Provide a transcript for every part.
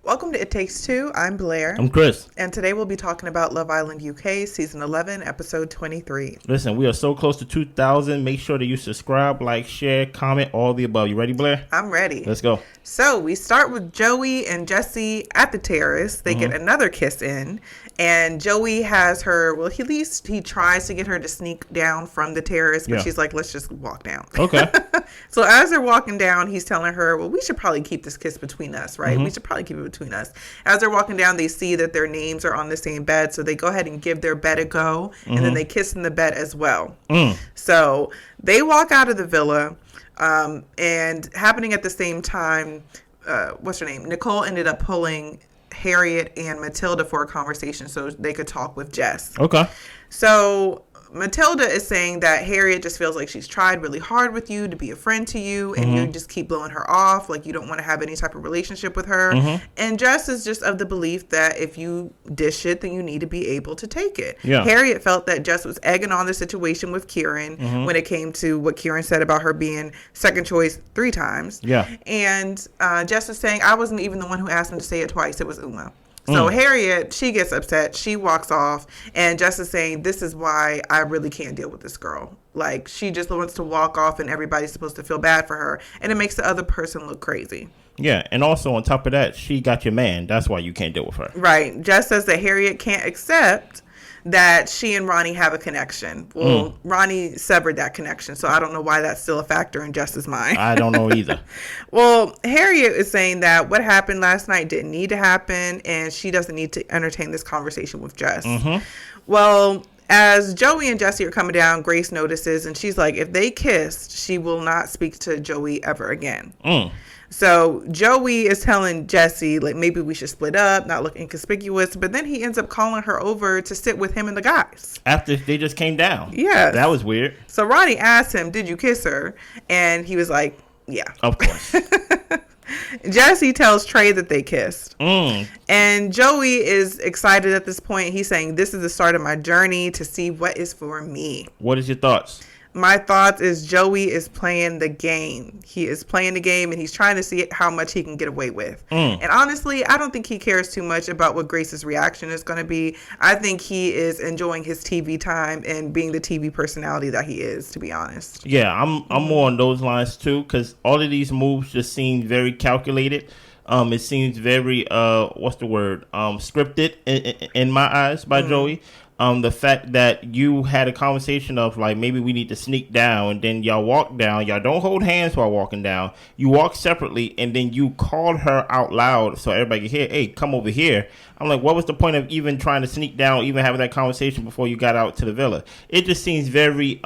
Welcome to It Takes Two. I'm Blair. I'm Chris. And today we'll be talking about Love Island UK, Season 11, Episode 23. Listen, we are so close to 2,000. Make sure that you subscribe, like, share, comment, all the above. You ready, Blair? I'm ready. Let's go. So we start with Joey and Jessy at the terrace. They get another kiss in. And Joey has her, well, at least he tries to get her to sneak down from the terrace, but she's like, let's just walk down. Okay. So as they're walking down, he's telling her, well, we should probably keep this kiss between us, right? We should probably keep it between us. As they're walking down, they see that their names are on the same bed, so they go ahead and give their bed a go, and then they kiss in the bed as well. So they walk out of the villa, and happening at the same time, what's her name? Nicole ended up pulling Harriet and Matilda for a conversation so they could talk with Jess. Okay. So Matilda is saying that Harriet just feels like she's tried really hard with you to be a friend to you, and you just keep blowing her off, like you don't want to have any type of relationship with her. And Jess is just of the belief that if you dish it, then you need to be able to take it. Harriet felt that Jess was egging on the situation with Ciaran when it came to what Ciaran said about her being second choice 3 times. And Jess is saying, I wasn't even the one who asked him to say it twice. It was Uma. So Harriet, she gets upset. She walks off. And Jess is saying, this is why I really can't deal with this girl. Like, she just wants to walk off and everybody's supposed to feel bad for her. And it makes the other person look crazy. Yeah, and also on top of that, she got your man. That's why you can't deal with her. Right. Jess says that Harriet can't accept that she and Ronnie have a connection. Well, Ronnie severed that connection, so I don't know why that's still a factor in Jess's mind. I don't know either. Well, Harriet is saying that what happened last night didn't need to happen, and she doesn't need to entertain this conversation with Jess. Well, as Joey and Jessy are coming down, Grace notices, and she's like, if they kissed, she will not speak to Joey ever again. So Joey is telling Jessy, like, maybe we should split up, not look inconspicuous. But then he ends up calling her over to sit with him and the guys. After they just came down. Yeah. That was weird. So Ronnie asked him, did you kiss her? And he was like, yeah. Of course. Jessy tells Trey that they kissed. And Joey is excited at this point. He's saying, this is the start of my journey to see what is for me. What is your thoughts? My thoughts is Joey is playing the game. He is playing the game, and he's trying to see how much he can get away with. And honestly, I don't think he cares too much about what Grace's reaction is going to be. I think he is enjoying his TV time and being the TV personality that he is, to be honest. Yeah, I'm more on those lines too, because all of these moves just seem very calculated. It seems very scripted in my eyes by Joey. The fact that you had a conversation of like, maybe we need to sneak down, and then y'all walk down. Y'all don't hold hands while walking down. You walk separately, and then you called her out loud so everybody can hear, hey, come over here. I'm like, what was the point of even trying to sneak down, even having that conversation before you got out to the villa? It just seems very,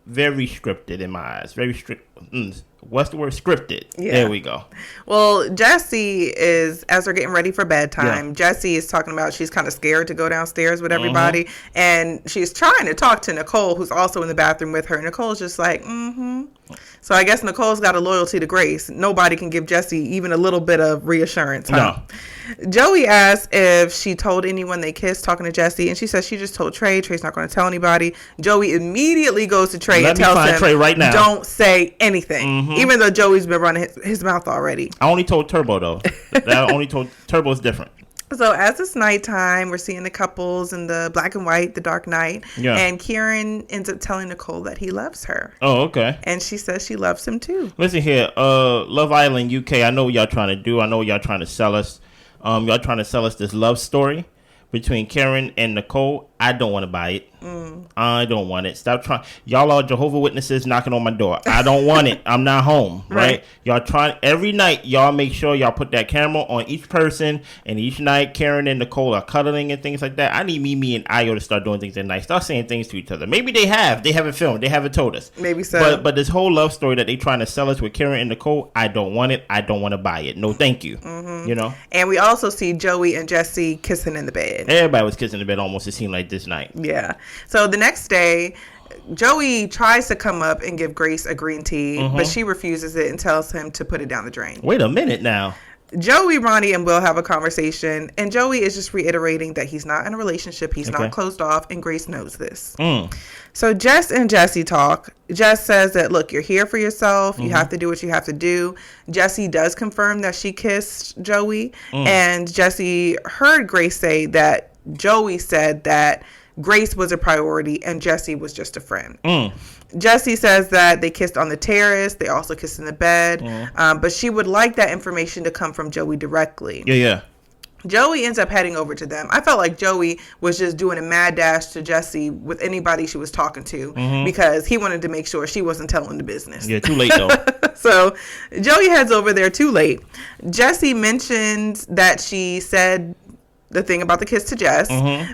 very scripted in my eyes. Very strict. What's the word? Scripted. Yeah. There we go. Well, Jessy is, as they're getting ready for bedtime, Jessy is talking about she's kind of scared to go downstairs with everybody. And she's trying to talk to Nicole, who's also in the bathroom with her. Nicole's just like, So I guess Nicole's got a loyalty to Grace. Nobody can give Jessy even a little bit of reassurance. Huh? No. Joey asks if she told anyone they kissed, talking to Jessy, and she says she just told Trey. Trey's not going to tell anybody. Joey immediately goes to Trey and tells him, Trey right now. Don't say anything, even though Joey's been running his mouth already. I only told Turbo, though. I only told Turbo's different. So as it's nighttime, we're seeing the couples in the black and white, the dark night. Yeah. And Ciaran ends up telling Nicole that he loves her. Oh, okay. And she says she loves him too. Listen here, Love Island UK, I know what y'all trying to do. I know what y'all trying to sell us. Y'all trying to sell us this love story between Ciaran and Nicole. I don't want to buy it. I don't want it. Stop trying. Y'all are Jehovah's Witnesses knocking on my door. I don't want it. I'm not home. Right? Y'all trying every night. Y'all make sure y'all put that camera on each person, and each night Ciaran and Nicole are cuddling and things like that. I need Mimi and Ayo to start doing things at night. Start saying things to each other. Maybe they have. They haven't filmed. They haven't told us. Maybe so. But this whole love story that they trying to sell us with Ciaran and Nicole, I don't want it. I don't want to buy it. No, thank you. You know. And we also see Joey and Jessy kissing in the bed. Everybody was kissing in the bed almost. It seemed like this night. Yeah. So the next day, Joey tries to come up and give Grace a green tea, but she refuses it and tells him to put it down the drain. Wait a minute now. Joey, Ronnie, and Will have a conversation, and Joey is just reiterating that he's not in a relationship. He's not closed off, and Grace knows this. So Jess and Jessy talk. Jess says that, look, you're here for yourself. You have to do what you have to do. Jessy does confirm that she kissed Joey, and Jessy heard Grace say that Joey said that Grace was a priority and Jessy was just a friend. Jessy says that they kissed on the terrace. They also kissed in the bed. But she would like that information to come from Joey directly. Yeah. Joey ends up heading over to them. I felt like Joey was just doing a mad dash to Jessy with anybody she was talking to because he wanted to make sure she wasn't telling the business. Yeah, too late though. So Joey heads over there too late. Jessy mentioned that she said the thing about the kiss to Jess,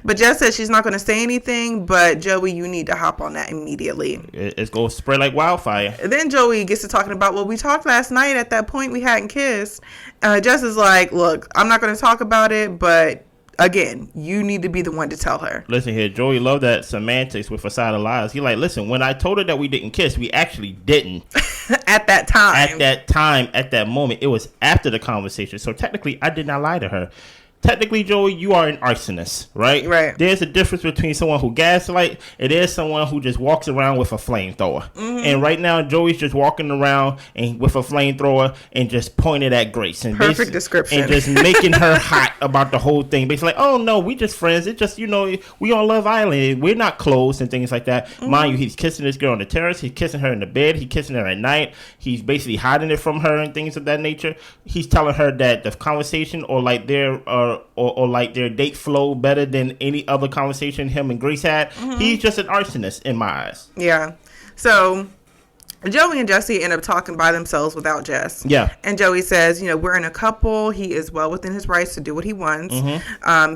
but Jess says she's not going to say anything, but Joey, you need to hop on that immediately. It's going to spread like wildfire. And then Joey gets to talking about, well, we talked last night. At that point, we hadn't kissed. Jess is like, look, I'm not going to talk about it, but again, you need to be the one to tell her. Listen here, Joey loved that semantics with a side of lies. He like, listen, when I told her that we didn't kiss, we actually didn't. At that time. At that moment. It was after the conversation. So technically, I did not lie to her. Technically, Joey, you are an arsonist, right? Right. There's a difference between someone who gaslight and there's someone who just walks around with a flamethrower. And right now, Joey's just walking around and with a flamethrower and just pointed at Grace. And perfect description. And just making her hot about the whole thing. Basically, like, oh, no, we just friends. It's just, we on Love Island. We're not close and things like that. Mind you, he's kissing this girl on the terrace. He's kissing her in the bed. He's kissing her at night. He's basically hiding it from her and things of that nature. He's telling her that the conversation or like their date flow better than any other conversation him and Grace had. He's just an arsonist in my eyes. Yeah. So Joey and Jessy end up talking by themselves without Jess. Yeah. And Joey says, we're in a couple. He is well within his rights to do what he wants.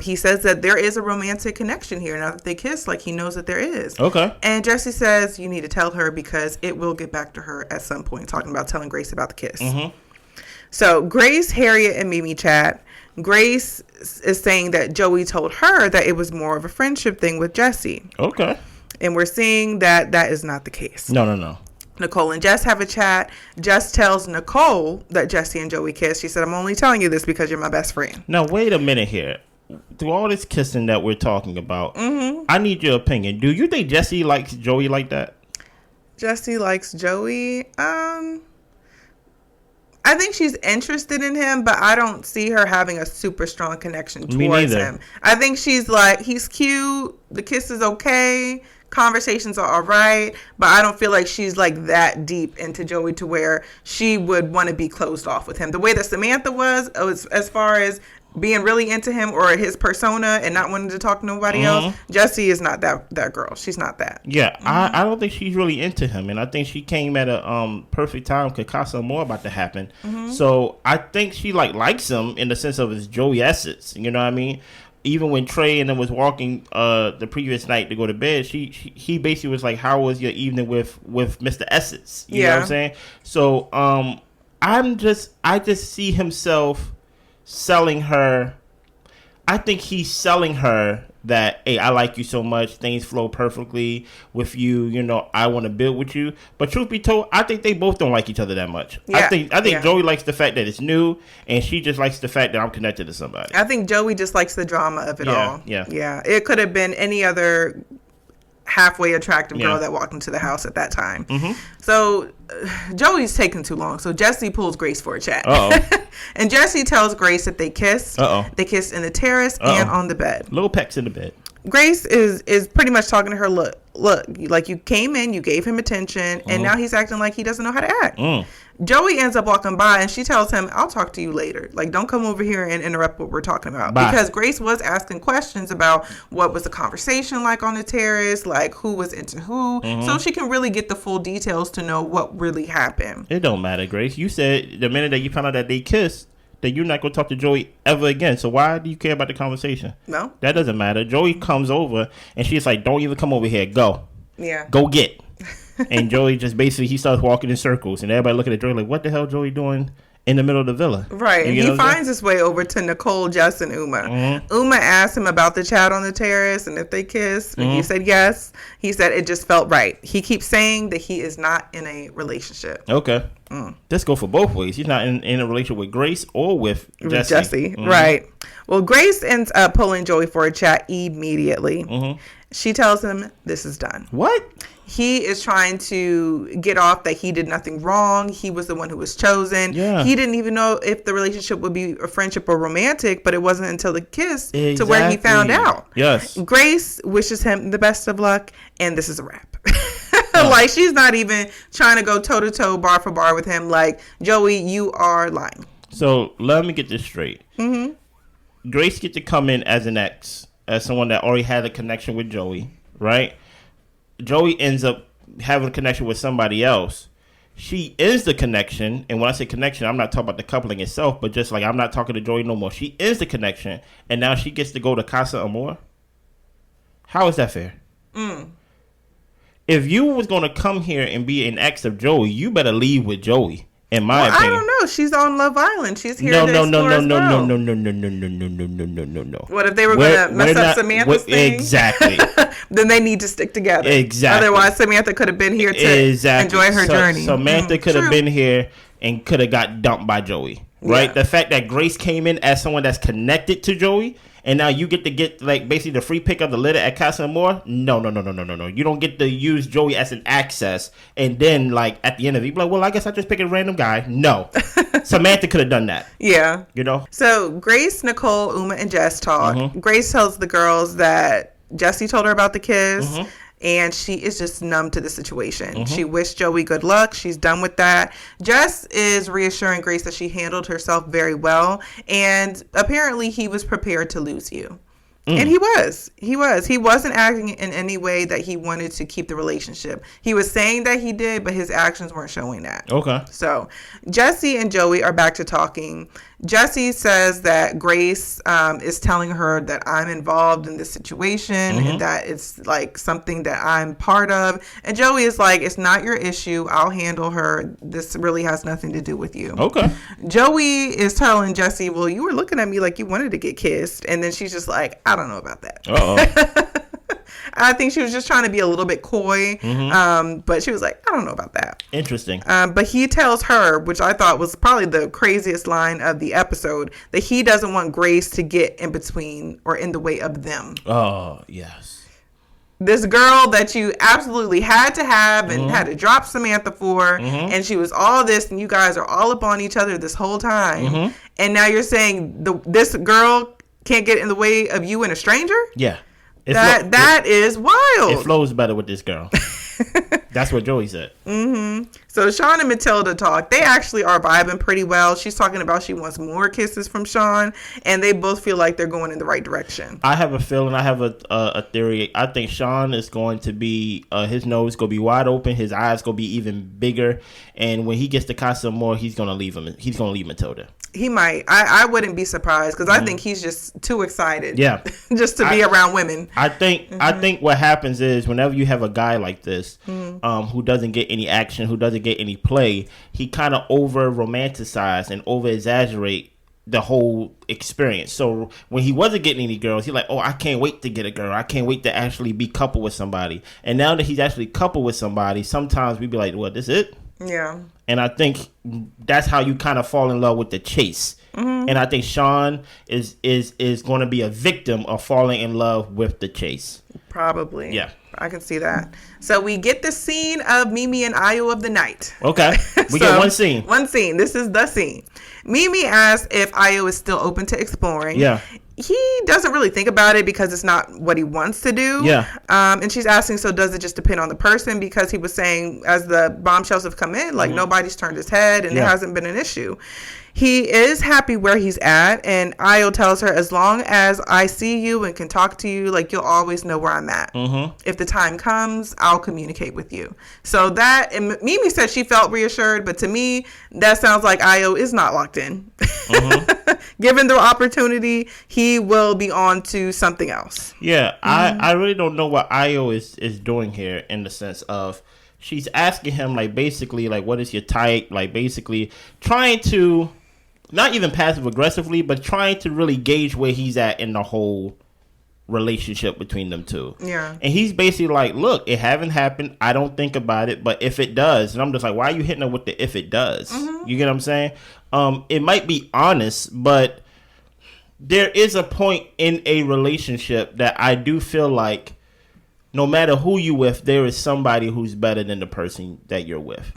He says that there is a romantic connection here. Now that they kiss, like he knows that there is. Okay. And Jessy says, you need to tell her because it will get back to her at some point, talking about telling Grace about the kiss. So Grace, Harriet, and Mimi chat. Grace is saying that Joey told her that it was more of a friendship thing with Jessy. Okay. And we're seeing that that is not the case. No. Nicole and Jess have a chat. Jess tells Nicole that Jessy and Joey kissed. She said, I'm only telling you this because you're my best friend. Now, wait a minute here. Through all this kissing that we're talking about, I need your opinion. Do you think Jessy likes Joey like that? Jessy likes Joey? I think she's interested in him, but I don't see her having a super strong connection towards him. I think she's like, he's cute. The kiss is okay. Conversations are all right. But I don't feel like she's like that deep into Joey to where she would want to be closed off with him. The way that Samantha was as far as being really into him or his persona and not wanting to talk to nobody else. Jessy is not that girl. She's not that. Yeah, I don't think she's really into him, and I think she came at a perfect time because something more about to happen. So I think she likes him in the sense of his Joey essence. You know what I mean? Even when Trey and them was walking the previous night to go to bed, he basically was like, "How was your evening with Mr. Essence?" You know what I'm saying? So I just see himself selling her. I think he's selling her that, hey, I like you so much, things flow perfectly with you, I want to build with you. But truth be told, I think they both don't like each other that much. I think Joey likes the fact that it's new, and she just likes the fact that I'm connected to somebody. I think Joey just likes the drama of it all. Yeah. It could have been any other halfway attractive girl that walked into the house at that time. So Joey's taking too long. So Jessy pulls Grace for a chat. And Jessy tells Grace that they kissed. They kissed in the terrace and on the bed. Little pecks in the bed. Grace is pretty much talking to her, look, like you came in, you gave him attention, and now he's acting like he doesn't know how to act. Joey ends up walking by and she tells him, I'll talk to you later. Like, don't come over here and interrupt what we're talking about. Bye. Because Grace was asking questions about what was the conversation like on the terrace, like who was into who. So she can really get the full details to know what really happened. It don't matter, Grace. You said the minute that you found out that they kissed, that you're not going to talk to Joey ever again. So why do you care about the conversation? No. That doesn't matter. Joey comes over and she's like, don't even come over here. Go. Yeah. Go get. And Joey just basically, he starts walking in circles. And everybody looking at Joey like, what the hell Joey doing in the middle of the villa? Right. And he finds his way over to Nicole, Jess, and Uma. Uma asked him about the chat on the terrace and if they kissed. And he said yes. He said it just felt right. He keeps saying that he is not in a relationship. Okay. This go for both ways. He's not in a relationship with Grace or with Jessy. Right. Well, Grace ends up pulling Joey for a chat immediately. She tells him this is done. What? He is trying to get off that he did nothing wrong. He was the one who was chosen. Yeah. He didn't even know if the relationship would be a friendship or romantic, but it wasn't until the kiss to where he found out. Yes. Grace wishes him the best of luck, and this is a wrap. Like, she's not even trying to go toe-to-toe, bar for bar with him. Like, Joey, you are lying. So, let me get this straight. Grace gets to come in as an ex, as someone that already had a connection with Joey, right? Joey ends up having a connection with somebody else. She is the connection, and when I say connection, I'm not talking about the coupling itself, but just like I'm not talking to Joey no more. She is the connection, and now she gets to go to Casa Amor? How is that fair? If you was going to come here and be an ex of Joey, you better leave with Joey. In my opinion. I don't know. She's on Love Island. She's here No. to explore as well. No. What if they were going to mess up Samantha's thing? Exactly. Then they need to stick together. Exactly. Otherwise, Samantha could have been here to enjoy her journey. Samantha could have been here and could have got dumped by Joey. Right? Yeah. The fact that Grace came in as someone that's connected to Joey, and now you get to get like basically the free pick of the litter at Casa Amor. No. You don't get to use Joey as an access, and then like at the end of it, you be like, well, I guess I just pick a random guy. No, Samantha could have done that. Yeah, you know. So Grace, Nicole, Uma, and Jess talk. Grace tells the girls that Jessy told her about the kiss. And she is just numb to the situation. She wished Joey good luck. She's done with that. Jess is reassuring Grace that she handled herself very well. And apparently he was prepared to lose you. And he was. He wasn't acting in any way that he wanted to keep the relationship. He was saying that he did, but his actions weren't showing that. Okay. So Jessy and Joey are back to talking. Jessy says that Grace is telling her that I'm involved in this situation and that it's like something that I'm part of. And Joey is like, it's not your issue. I'll handle her. This really has nothing to do with you. Okay. Joey is telling Jessy, well, you were looking at me like you wanted to get kissed. And then she's just like, I don't know about that. Uh-oh. I think she was just trying to be a little bit coy. But she was like, I don't know about that. Interesting. But he tells her, which I thought was probably the craziest line of the episode, that he doesn't want Grace to get in between or in the way of them. Oh, yes. This girl that you absolutely had to have and had to drop Samantha for, and she was all this, and you guys are all up on each other this whole time. And now you're saying this girl can't get in the way of you and a stranger? Yeah. That is wild. It flows better with this girl. That's what Joey said. So Sean and Matilda talk. They actually are vibing pretty well. She's talking about she wants more kisses from Sean, and they both feel like they're going in the right direction. I have a feeling. I have a theory. I think Sean is going to be his nose going to be wide open. His eyes going to be even bigger. And when he gets to Casa Amor, he's going to leave him. He's going to leave Matilda. He might. I wouldn't be surprised because I think he's just too excited. Yeah, just to be around women. I think what happens is whenever you have a guy like this, who doesn't get any action, who doesn't get any play, he kind of over romanticize and over exaggerate the whole experience. So when he wasn't getting any girls, he's like, oh, I can't wait to get a girl. I can't wait to actually be coupled with somebody. And now that he's actually coupled with somebody, sometimes we be like, what, this it? Yeah. And I think that's how you kind of fall in love with the chase. And I think Sean is going to be a victim of falling in love with the chase. Probably. Yeah. I can see that. So we get the scene of Mimi and Ayo of the night. Okay. We get one scene. One scene. This is the scene. Mimi asks if Ayo is still open to exploring. Yeah. He doesn't really think about it because it's not what he wants to do. Yeah. And she's asking, so does it just depend on the person? Because he was saying as the bombshells have come in, like nobody's turned his head and there hasn't been an issue. He is happy where he's at, and Ayo tells her, as long as I see you and can talk to you, like, you'll always know where I'm at. If the time comes, I'll communicate with you. So that, and Mimi said she felt reassured, but to me, that sounds like Ayo is not locked in. Given the opportunity, he will be on to something else. Yeah, I really don't know what Ayo is doing here in the sense of she's asking him, like, basically, like, what is your type? Like, basically trying to, not even passive aggressively, but trying to really gauge where he's at in the whole relationship between them two. Yeah. And he's basically like, look, it haven't happened. I don't think about it. But if it does, and I'm just like, why are you hitting her with the if it does? You get what I'm saying? It might be honest, but there is a point in a relationship that I do feel like no matter who you with, there is somebody who's better than the person that you're with.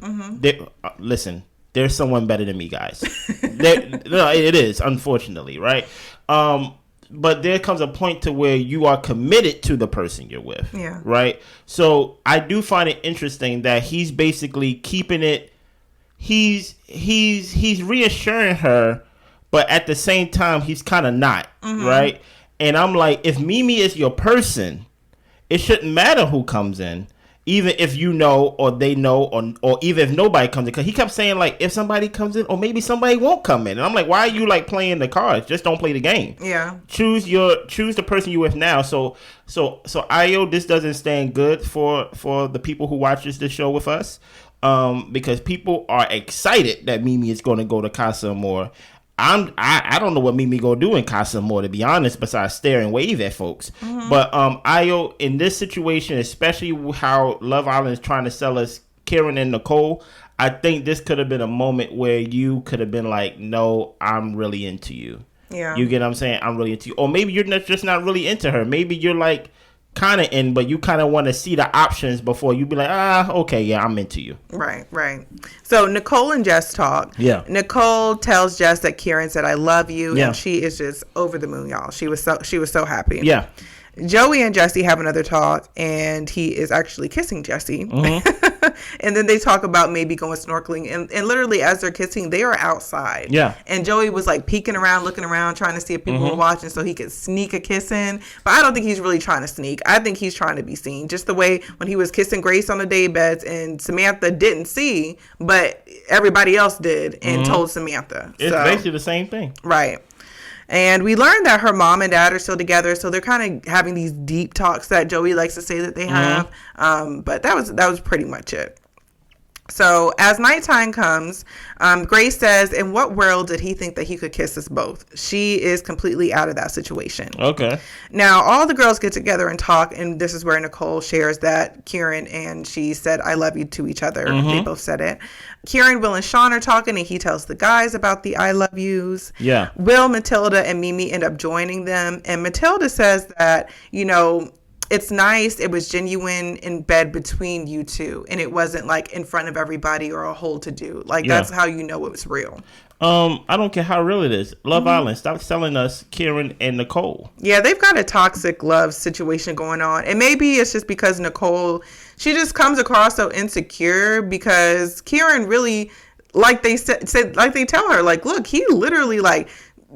Listen, there's someone better than me, guys. No, it is, unfortunately, right? But there comes a point to where you are committed to the person you're with, right? So I do find it interesting that he's basically keeping it. He's reassuring her, but at the same time, he's kind of not, right? And I'm like, if Mimi is your person, it shouldn't matter who comes in, even if you know or they know, or even if nobody comes in. Because he kept saying, like, if somebody comes in, or maybe somebody won't come in. And I'm like, why are you, like, playing the cards? Just don't play the game. Yeah. Choose the person you're with now. So Ayo, this doesn't stand good for the people who watches this show with us, because people are excited that Mimi is going to go to Casa Amor. I don't know what Mimi gonna do in Casa Amor, to be honest, besides stare and wave at folks. But Ayo, in this situation, especially how Love Island is trying to sell us Ciaran and Nicole, I think this could have been a moment where you could have been like, no, I'm really into you. Yeah. You get what I'm saying? I'm really into you. Or maybe you're just not really into her. Maybe you're like kind of in, but you kind of want to see the options before you be like, okay, yeah, I'm into you. Right. So Nicole and Jess talk. Yeah. Nicole tells Jess that Ciaran said, I love you. Yeah. And she is just over the moon, y'all. She was so happy. Yeah. Joey and Jessy have another talk, and he is actually kissing Jessy. And then they talk about maybe going snorkeling. And literally, as they're kissing, they are outside. Yeah. And Joey was like peeking around, looking around, trying to see if people were watching so he could sneak a kiss in. But I don't think he's really trying to sneak. I think he's trying to be seen. Just the way when he was kissing Grace on the daybeds, and Samantha didn't see, but everybody else did and told Samantha. It's basically the same thing. Right. And we learned that her mom and dad are still together, so they're kind of having these deep talks that Joey likes to say that they have. But that was pretty much it. So as nighttime comes, Grace says, in what world did he think that he could kiss us both? She is completely out of that situation. Okay. Now, all the girls get together and talk, and this is where Nicole shares that Ciaran and she said, I love you to each other. They both said it. Ciaran, Will, and Sean are talking, and he tells the guys about the I love yous. Yeah. Will, Matilda, and Mimi end up joining them, and Matilda says that, it's nice. It was genuine in bed between you two, and it wasn't like in front of everybody or a whole to do. Like that's how you know it was real. I don't care how real it is. Love Island, stop selling us Ciaran and Nicole. Yeah, they've got a toxic love situation going on, and maybe it's just because Nicole, she just comes across so insecure because Ciaran really, like they said, like they tell her, like, look, he literally like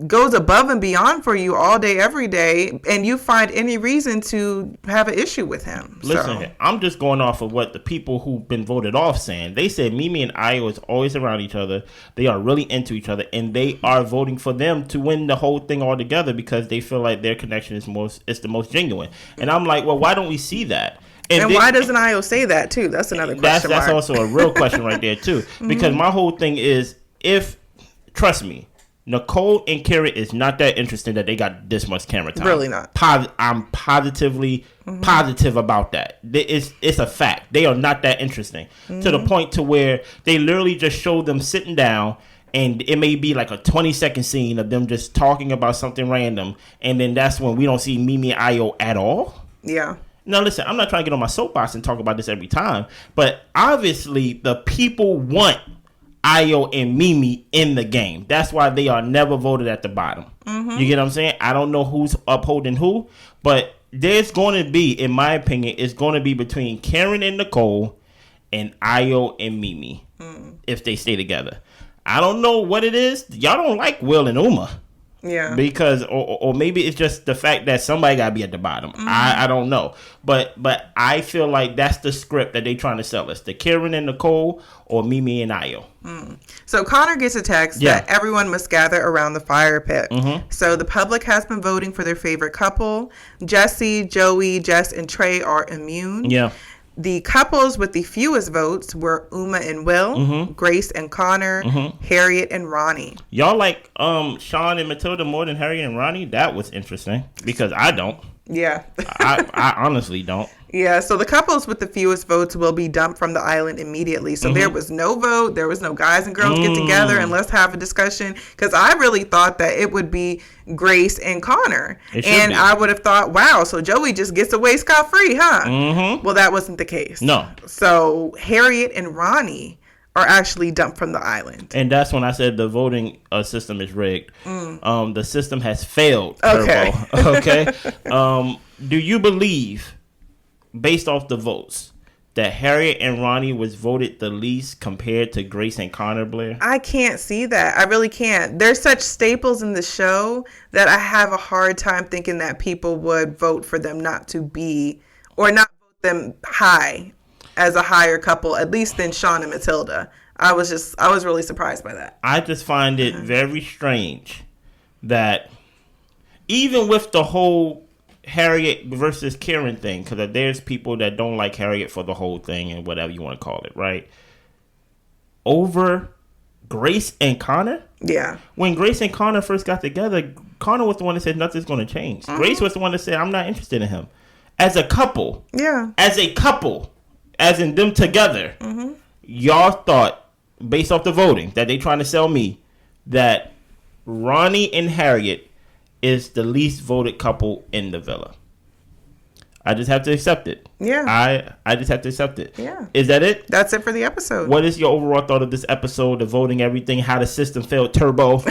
goes above and beyond for you all day, every day, and you find any reason to have an issue with him. Listen, I'm just going off of what the people who've been voted off saying. They said Mimi and Ayo is always around each other. They are really into each other, and they are voting for them to win the whole thing altogether because they feel like their connection is the most genuine. And I'm like, well, why don't we see that? And why doesn't Ayo say that too? That's another question. That's also a real question right there too. Because my whole thing is, trust me, Nicole and Ciaran is not that interesting that they got this much camera time. Really not. I'm positively positive about that. It's a fact. They are not that interesting to the point to where they literally just show them sitting down, and it may be like a 20-second scene of them just talking about something random, and then that's when we don't see Mimi and Ayo at all. Yeah. Now, listen, I'm not trying to get on my soapbox and talk about this every time, but obviously the people want Ayo and Mimi in the game. That's why they are never voted at the bottom. You get what I'm saying? I don't know who's upholding who, but there's going to be, in my opinion, it's going to be between Ciaran and Nicole and Ayo and Mimi if they stay together. I don't know what it is. Y'all don't like Will and Uma. Yeah. Because or maybe it's just the fact that somebody gotta be at the bottom. I don't know. But I feel like that's the script that they trying to sell us. The Ciaran and Nicole or Mimi and Ayo. So Connor gets a text that everyone must gather around the fire pit. So the public has been voting for their favorite couple. Jessy, Joey, Jess, and Trey are immune. Yeah. The couples with the fewest votes were Uma and Will, Grace and Connor, Harriet and Ronnie. Y'all like Sean and Matilda more than Harriet and Ronnie? That was interesting because I don't. Yeah. I honestly don't. Yeah, so the couples with the fewest votes will be dumped from the island immediately. So there was no vote. There was no guys and girls get together and let's have a discussion. Because I really thought that it would be Grace and Connor. And I would have thought, wow, so Joey just gets away scot-free, huh? Well, that wasn't the case. No. So Harriet and Ronnie are actually dumped from the island. And that's when I said the voting system is rigged. The system has failed. Okay. Okay. Do you believe, based off the votes, that Harriet and Ronnie was voted the least compared to Grace and Connor Blair? I can't see that. I really can't. They're such staples in the show that I have a hard time thinking that people would vote for them not to be, or not vote them high as a higher couple, at least than Sean and Matilda. I was really surprised by that. I just find it very strange that even with the whole Harriet versus Ciaran thing, because there's people that don't like Harriet for the whole thing and whatever you want to call it, right? Over Grace and Connor? Yeah. When Grace and Connor first got together, Connor was the one that said nothing's going to change. Grace was the one that said, I'm not interested in him. As a couple. Yeah. As a couple. As in them together. Y'all thought, based off the voting, that they trying to sell me, that Ronnie and Harriet is the least voted couple in the villa. I just have to accept it. Yeah. I just have to accept it. Yeah. Is that it? That's it for the episode. What is your overall thought of this episode, the voting, everything, how the system failed, turbo,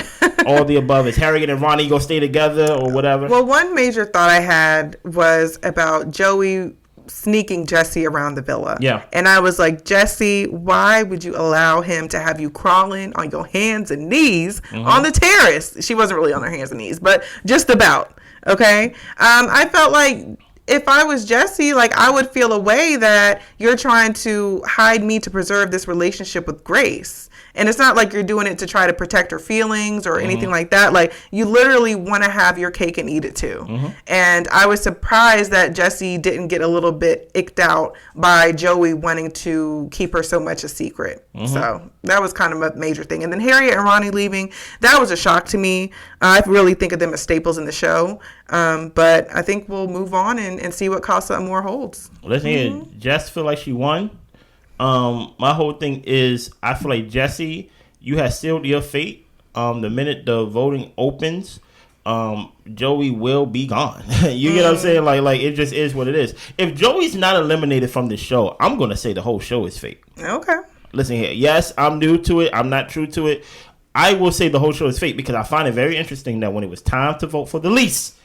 all the above? Is Harriet and Ronnie going to stay together or whatever? Well, one major thought I had was about Joey sneaking Jessy around the villa. Yeah. And I was like, Jessy, why would you allow him to have you crawling on your hands and knees on the terrace? She wasn't really on her hands and knees, but just about. Okay. I felt like if I was Jessy, like I would feel a way that you're trying to hide me to preserve this relationship with Grace. And it's not like you're doing it to try to protect her feelings or anything like that. Like, you literally want to have your cake and eat it too. And I was surprised that Jessy didn't get a little bit icked out by Joey wanting to keep her so much a secret. So that was kind of a major thing. And then Harriet and Ronnie leaving, that was a shock to me. I really think of them as staples in the show. But I think we'll move on and see what Casa Amor holds. Well, listen here. Jess feel like she won. My whole thing is, I feel like Jessy, you have sealed your fate. The minute the voting opens, Joey will be gone. You get what I'm saying? Like it just is what it is. If Joey's not eliminated from the show, I'm gonna say the whole show is fake. Okay. Listen here. Yes, I'm new to it. I'm not true to it. I will say the whole show is fake because I find it very interesting that when it was time to vote for the least,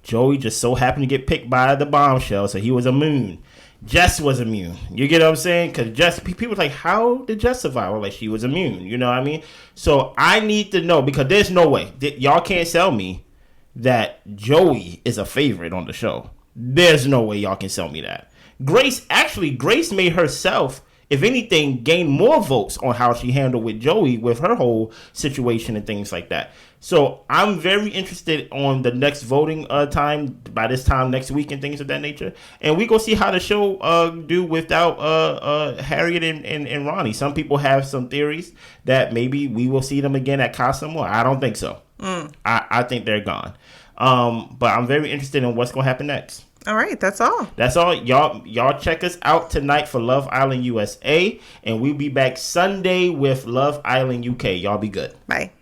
Joey just so happened to get picked by the bombshell, so he was immune. Jess was immune. You get what I'm saying? Because Jess, people were like, how did Jess survive? Well, like, she was immune. You know what I mean? So I need to know, because there's no way. Y'all can't sell me that Joey is a favorite on the show. There's no way y'all can sell me that. Grace made herself, if anything, gain more votes on how she handled with Joey with her whole situation and things like that. So I'm very interested on the next voting time by this time next week and things of that nature. And we go see how the show do without Harriet and Ronnie. Some people have some theories that maybe we will see them again at Casa Amor. I don't think so. I think they're gone. But I'm very interested in what's going to happen next. All right, that's all. That's all. Y'all check us out tonight for Love Island USA. And we'll be back Sunday with Love Island UK. Y'all be good. Bye.